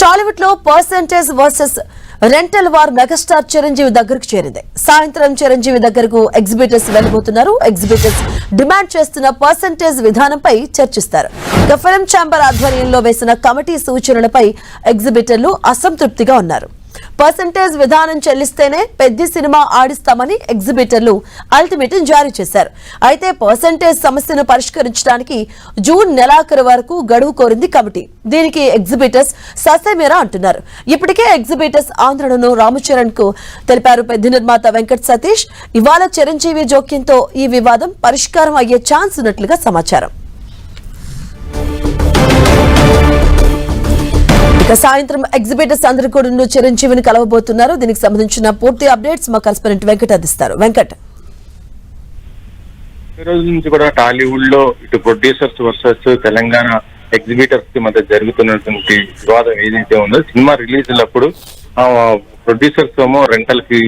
టాలీవుడ్ లో percentage versus rental war megastar Chiranjeevi దగ్గరకు చేరింది. సాయంత్రం చిరంజీవి దగ్గరకు ఎగ్జిబిటర్స్ వెళ్లబోతున్నారు. ఎగ్జిబిటర్స్ డిమాండ్ చేస్తున్న పర్సెంటేజ్ విధానంపై చర్చిస్తారు. ఇక ఫిల్మ్ ఛాంబర్ ఆధ్వర్యంలో వేసిన కమిటీ సూచనలపై ఎగ్జిబిటర్లు అసంతృప్తిగా ఉన్నారు. పర్సెంటేజ్ విధానం చెల్లిస్తేనే పెద్ద సినిమా ఆడిస్తామని ఎగ్జిబిటర్లు అల్టిమేటం జారీ చేశారు. అయితే పర్సెంటేజ్ సమస్యను పరిష్కరించడానికి జూన్ నెలాఖరు వరకు గడువు కోరింది కమిటీ. దీనికి ఎగ్జిబిటర్స్ ససేమిరా అంటున్నారు. ఇప్పటికే ఎగ్జిబిటర్స్ ఆందోళనను రామచరణ్ కు తెలిపారు. పెద్ద నిర్మాత వెంకట్ సతీష్ ఇవాళ చిరంజీవి జోక్యంతో ఈ వివాదం పరిష్కారం అయ్యే ఛాన్స్ ఉన్నట్లుగా సమాచారం. సాయంత్రం ఎగ్జిబిటర్స్ అందరూ కూడా చిరంజీవిని కలవబోతున్నారు. దీనికి సంబంధించిన పూర్తి అప్డేట్స్ మా కరెస్పాండెంట్ వెంకట్ అందిస్తారు. వెంకట్, ఈ రోజు నుంచి కూడా టాలీవుడ్ లో ఇటు ప్రొడ్యూసర్స్ వర్సెస్ తెలంగాణ ఎగ్జిబిటర్స్ కి మధ్య జరుగుతున్నటువంటి వివాదం ఏదైతే ఉందో, సినిమా రిలీజ్ అప్పుడు ప్రొడ్యూసర్స్ ఏమో రెంటల్ కి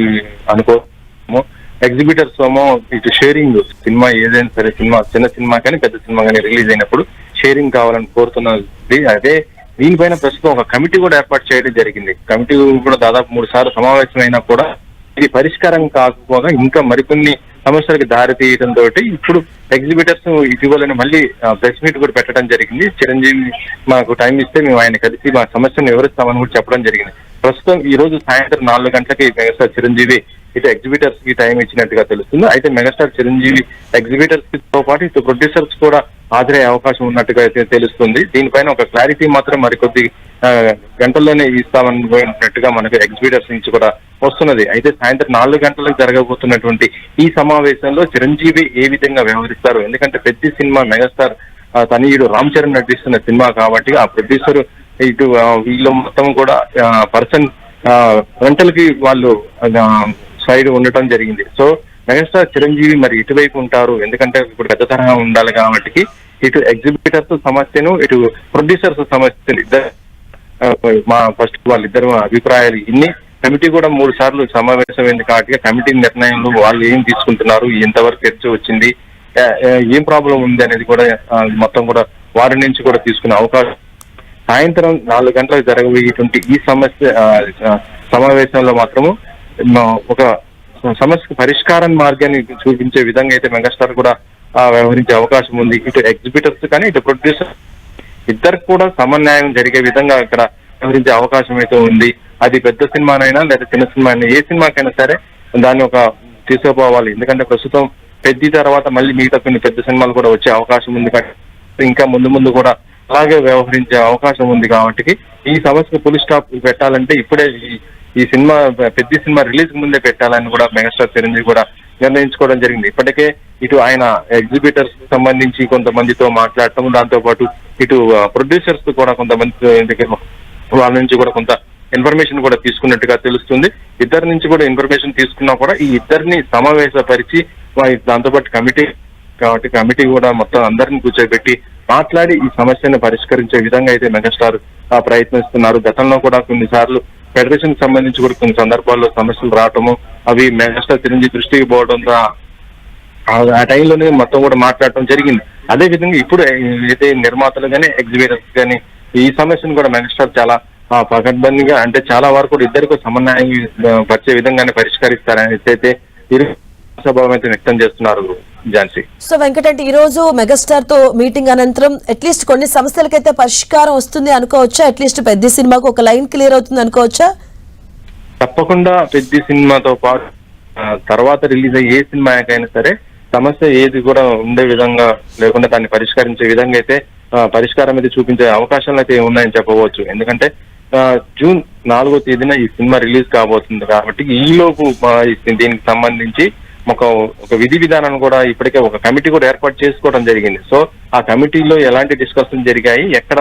అనుకోమో, ఎగ్జిబిటర్స్ ఏమో ఇటు షేరింగ్ సినిమా ఏదైనా సరే సినిమా చిన్న సినిమా కానీ పెద్ద సినిమా కానీ రిలీజ్ అయినప్పుడు షేరింగ్ కావాలని కోరుతున్నది. అదే దీనిపైన ప్రస్తుతం ఒక కమిటీ కూడా ఏర్పాటు చేయడం జరిగింది. కమిటీ కూడా దాదాపు 3 సార్లు సమావేశమైనా కూడా ఇది పరిష్కారం కాకపోగా ఇంకా మరికొన్ని సమస్యలకు దారి తీయడంతో ఇప్పుడు ఎగ్జిబిటర్స్ ఇటీవలని మళ్ళీ ప్రెస్ మీట్ కూడా పెట్టడం జరిగింది. చిరంజీవి మాకు టైం ఇస్తే మేము ఆయన కలిసి మా సమస్యను వివరిస్తామని కూడా చెప్పడం జరిగింది. ప్రస్తుతం ఈ రోజు సాయంత్రం 4 గంటలకి మెగాస్టార్ చిరంజీవి ఇటు ఎగ్జిబిటర్స్ కి టైం ఇచ్చినట్టుగా తెలుస్తుంది. అయితే మెగాస్టార్ చిరంజీవి ఎగ్జిబిటర్స్ తో పాటు ఇటు ప్రొడ్యూసర్స్ కూడా హాజరయ్యే అవకాశం ఉన్నట్టుగా అయితే తెలుస్తుంది. దీనిపైన ఒక క్లారిటీ మాత్రం మరికొద్ది గంటల్లోనే ఇస్తామన్నట్టుగా మనకు ఎగ్జిబిటర్స్ నుంచి కూడా వస్తున్నది. అయితే సాయంత్రం 4 గంటలకు జరగబోతున్నటువంటి ఈ సమావేశంలో చిరంజీవి ఏ విధంగా వ్యవహరిస్తారు, ఎందుకంటే పెద్ద సినిమా మెగాస్టార్ తనయుడు రామ్ చరణ్ నటిస్తున్న సినిమా కాబట్టి ఆ ప్రొడ్యూసర్ ఇటు వీళ్ళు మొత్తం కూడా పర్సన్ రెంటల్ కి వాళ్ళు సైడ్ ఉండటం జరిగింది. సో మెగాస్టార్ చిరంజీవి మరి ఇటువైపు ఉంటారు, ఎందుకంటే ఇప్పుడు పెద్ద తరహా ఉండాలి కాబట్టి ఇటు ఎగ్జిబిటర్స్ సమస్యను ఇటు ప్రొడ్యూసర్స్ సమస్యను ఇద్దరు ఫస్ట్ వాళ్ళిద్దరు అభిప్రాయాలు ఇన్ని కమిటీ కూడా 3 సార్లు సమావేశమైంది కాబట్టి కమిటీ నిర్ణయంలో వాళ్ళు ఏం తీసుకుంటున్నారు, ఎంతవరకు ఖర్చు వచ్చింది, ఏం ప్రాబ్లం ఉంది అనేది కూడా మొత్తం కూడా వారి నుంచి కూడా తీసుకునే అవకాశం సాయంత్రం 4 గంటలకు జరగబోయేటువంటి ఈ సమావేశంలో మాత్రము ఒక సమస్యకు పరిష్కారం మార్గాన్ని చూపించే విధంగా అయితే మెగాస్టార్ కూడా వ్యవహరించే అవకాశం ఉంది. ఇటు ఎగ్జిబిటర్స్ కానీ ఇటు ప్రొడ్యూసర్ ఇద్దరికి కూడా సమన్వయం జరిగే విధంగా ఇక్కడ వ్యవహరించే అవకాశం అయితే ఉంది. అది పెద్ద సినిమానైనా లేదా చిన్న సినిమా అయినా ఏ సినిమాకైనా సరే దాన్ని ఒక తీసుకుపోవాలి. ఎందుకంటే ప్రస్తుతం పెద్ద తర్వాత మళ్ళీ మిగతా కొన్ని పెద్ద సినిమాలు కూడా వచ్చే అవకాశం ఉంది కాబట్టి ఇంకా ముందు కూడా అలాగే వ్యవహరించే అవకాశం ఉంది. కాబట్టి ఈ సమస్యకు ఫుల్ స్టాప్ పెట్టాలంటే ఇప్పుడే ఈ సినిమా పెద్ద సినిమా రిలీజ్ ముందే పెట్టాలని కూడా మెగాస్టార్ చిరంజీవి కూడా నిర్ణయించుకోవడం జరిగింది. ఇప్పటికే ఇటు ఆయన ఎగ్జిబిటర్స్ సంబంధించి కొంతమందితో మాట్లాడటం, దాంతో పాటు ఇటు ప్రొడ్యూసర్స్ కూడా కొంతమంది వాళ్ళ నుంచి కూడా కొంత ఇన్ఫర్మేషన్ కూడా తీసుకున్నట్టుగా తెలుస్తుంది. ఇద్దరి నుంచి కూడా ఇన్ఫర్మేషన్ తీసుకున్నా కూడా ఈ ఇద్దరిని సమావేశపరిచి దాంతోపాటు కమిటీ కూడా మొత్తం అందరిని కూర్చోబెట్టి మాట్లాడి ఈ సమస్యను పరిష్కరించే విధంగా అయితే మెగాస్టార్ ప్రయత్నిస్తున్నారు. గతంలో కూడా కొన్నిసార్లు ఫెడరేషన్ సంబంధించి కూడా కొన్ని సందర్భాల్లో సమస్యలు రావటము, అవి మెగాస్టార్ చిరంజీవి దృష్టికి పోవడంతో ఆ టైంలోనే మొత్తం కూడా మాట్లాడటం జరిగింది. అదే విధంగా ఇప్పుడు అయితే నిర్మాతలు కానీ ఎగ్జిబిటర్స్ కానీ ఈ సమస్యను కూడా మెగాస్టార్ చాలా పకడ్బందీగా అంటే చాలా వరకు కూడా ఇద్దరికి సమన్వయం పరిచే విధంగానే పరిష్కరిస్తారని అయితే స్వభావం అయితే వ్యక్తం చేస్తున్నారు. ఝాన్సీ, సో వెంకట్, అంటే ఈ రోజు మెగాస్టార్ తో మీటింగ్ అనంతరం అట్లీస్ట్ కొన్ని సమస్యలకైతే పరిష్కారం వస్తుంది అనుకోవచ్చా? అట్లీస్ట్ పెద్ద సినిమాకు ఒక లైన్ క్లియర్ అవుతుంది అనుకోవచ్చా? తప్పకుండా పెద్ద సినిమాతో పాటు తర్వాత రిలీజ్ అయ్యే ఏ సినిమాకైనా సరే సమస్య ఏది కూడా ఉండే విధంగా లేకుండా దాన్ని పరిష్కరించే విధంగా అయితే పరిష్కారం అయితే చూపించే అవకాశాలు అయితే ఉన్నాయని చెప్పవచ్చు. ఎందుకంటే జూన్ 4వ తేదీన ఈ సినిమా రిలీజ్ కాబోతుంది కాబట్టి ఈలోపు దీనికి సంబంధించి ఒక విధి విధానాన్ని కూడా ఇప్పటికే ఒక కమిటీ కూడా ఏర్పాటు చేసుకోవడం జరిగింది. సో ఆ కమిటీలో ఎలాంటి డిస్కషన్ జరిగాయి, ఎక్కడ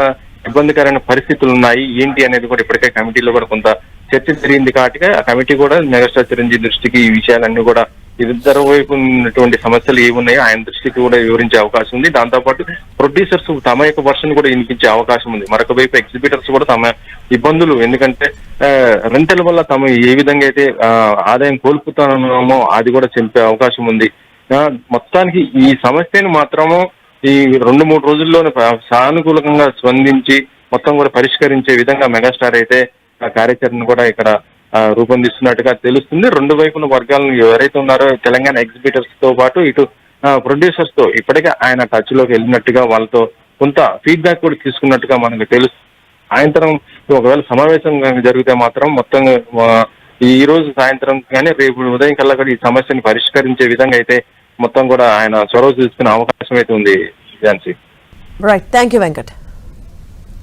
ఇబ్బందికరమైన పరిస్థితులు ఉన్నాయి ఏంటి అనేది కూడా ఇప్పటికే కమిటీలో కూడా కొంత చర్చ జరిగింది. కాబట్టి ఆ కమిటీ కూడా మెగాస్టార్ చిరంజీవి దృష్టికి ఈ విషయాలన్నీ కూడా ఇద్దరు వైపు ఉన్నటువంటి సమస్యలు ఏమున్నాయో ఆయన దృష్టికి కూడా వివరించే అవకాశం ఉంది. దాంతోపాటు ప్రొడ్యూసర్స్ తమ యొక్క వర్షన్ కూడా వినిపించే అవకాశం ఉంది. మరొక వైపు ఎగ్జిబిటర్స్ కూడా తమ ఇబ్బందులు, ఎందుకంటే రెంటల్ వల్ల తమ ఏ విధంగా అయితే ఆదాయం కోల్పోతున్నామో అది కూడా చెప్పే అవకాశం ఉంది. మొత్తానికి ఈ సమస్యను మాత్రము ఈ 2-3 రోజుల్లోనే సానుకూలంగా స్పందించి మొత్తం కూడా పరిష్కరించే విధంగా మెగాస్టార్ అయితే ఆ కార్యాచరణ కూడా ఇక్కడ రూపొందిస్తున్నట్టుగా తెలుస్తుంది. రెండు వైపుల వర్గాలను ఎవరైతే ఉన్నారో తెలంగాణ ఎగ్జిబిటర్స్ తో పాటు ఇటు ప్రొడ్యూసర్స్ తో ఇప్పటికే ఆయన టచ్ లోకి వెళ్ళినట్టుగా వాళ్ళతో కొంత ఫీడ్బ్యాక్ కూడా తీసుకున్నట్టుగా మనకు తెలుస్తుంది. సాయంత్రం ఒకవేళ సమావేశం జరిగితే మాత్రం మొత్తం ఈ రోజు సాయంత్రం కానీ రేపు ఉదయం కల్లా కూడా ఈ సమస్యని పరిష్కరించే విధంగా అయితే మొత్తం కూడా ఆయన చొరవ తీసుకునే అవకాశం అయితే ఉంది Jhansi. Right, thank you Venkat.